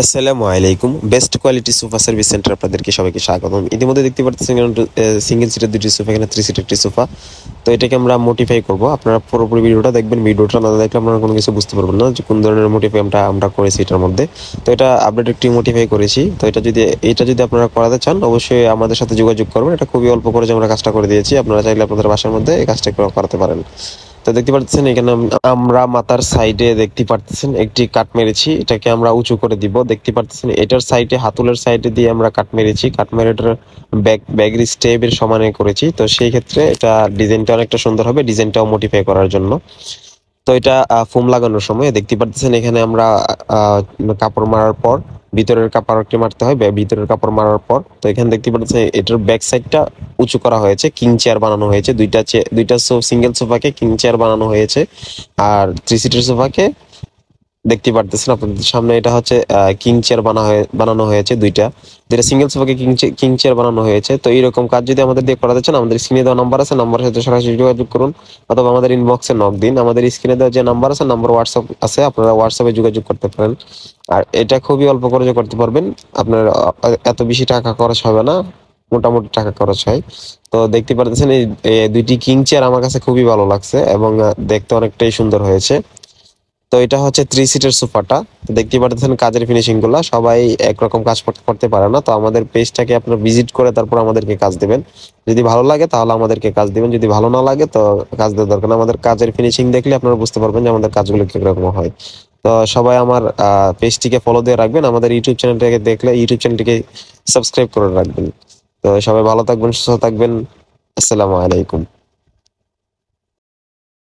আসসালামু আলাইকুম। Best quality sofa service centre আপনাদেরকে সবাইকে স্বাগতম। ইতিমধ্যে দেখতে পাচ্ছেন সিঙ্গেল সিটের দুটি সোফা, এখানে থ্রি সিটের একটি সোফা। তো এটাকে আমরা মডিফাই করব। আপনারা পুরোপুরি ভিডিওটা দেখবেন। ভিডিওটা না দেখলে আপনারা কোনো কিছু বুঝতে পারবেন না যে কোন ধরনের মডিফাই আমরা করেছি এটার মধ্যে। তো এটা আপডেট একটি মডিফাই করেছি। তো এটা যদি আপনারা করাতে চান অবশ্যই আমাদের সাথে যোগাযোগ করবেন। এটা খুবই অল্প খরচে আমরা কাজটা করে দিয়েছি। আপনারা চাইলে আপনাদের বাসার মধ্যে এই কাজটা করাতে পারেন। তো দেখতে পাচ্ছেন এখানে আমরা মাথার সাইডে দেখতে পাচ্ছেন একটি কাট মেরেছি, এটাকে আমরা উঁচু করে দিব। দেখতে পাচ্ছেন এটার সাইডে হাতুলের সাইডে দিয়ে আমরা কাট মেরেছি, কাট মেরে এটার ব্যাগের স্টেপের সমানে করেছি। তো সেই ক্ষেত্রে এটা ডিজাইনটা অনেকটা সুন্দর হবে, ডিজাইনটাও মডিফাই করার জন্য। তো এটা ফোম লাগানোর সময় দেখতে পাচ্ছেন এখানে আমরা কাপড় মারার পর ভিতরের কাপড়টি মারতে হয়, ভিতরের কাপড় মারার পর। তো এখানে দেখতে পাচ্ছেন এটার ব্যাক সাইডটা উঁচু করা হয়েছে, কিং চেয়ার বানানো হয়েছে। দুইটা সিঙ্গেল সোফাকে কিং চেয়ার বানানো হয়েছে, আর থ্রি সিটের সোফাকে দেখতে পারতেছেন আপনাদের সামনে এটা হচ্ছে কিং চেয়ার বানানো হয়েছে। দুইটা সিঙ্গেল সোফাকে কিং চেয়ার বানানো হয়েছে। তো এইরকম কাজ যদি আমাদের দিয়ে করাতে চান, আমাদের স্ক্রিনে দেওয়া নাম্বার আছে, নাম্বারের সাথে সরাসরি যোগাযোগ করুন, অথবা আমাদের ইনবক্সে নক দিন। আমাদের স্ক্রিনে দেওয়া যে নাম্বার আছে, নাম্বার হোয়াটসঅ্যাপ আছে, আপনারা হোয়াটসঅ্যাপে যোগাযোগ করতে পারেন। আর এটা খুবই অল্প খরচে করতে পারবেন। আপনার এত বেশি টাকা খরচ হবে না, মোটামুটি টাকা খরচ হয়। তো দেখতে পারতেছেন এই দুইটি কিং চেয়ার আমার কাছে খুবই ভালো লাগছে এবং দেখতে অনেকটাই সুন্দর হয়েছে। তো এটা হচ্ছে থ্রি সিটের সোফাটা। তো দেখতে পাচ্ছেন কাজের ফিনিশিং গুলা সবাই একরকম কাজ করতে পারে না। তো আমাদের পেজটাকে আপনারা ভিজিট করে তারপর আমাদেরকে কাজ দিবেন। যদি ভালো লাগে তাহলে আমাদেরকে কাজ দিবেন, যদি ভালো না লাগে তো কাজ দেওয়ার দরকার না। আমাদের কাজের ফিনিশিং দেখলে আপনারা বুঝতে পারবেন যে আমাদের কাজগুলো কিরকম হয়। তো সবাই আমার পেজটিকে ফলো দিয়ে রাখবেন, আমাদের ইউটিউব চ্যানেলটাকে দেখলে ইউটিউব চ্যানেলটিকে সাবস্ক্রাইব করে রাখবেন। তো সবাই ভালো থাকবেন, সুস্থ থাকবেন। আসসালামু আলাইকুম।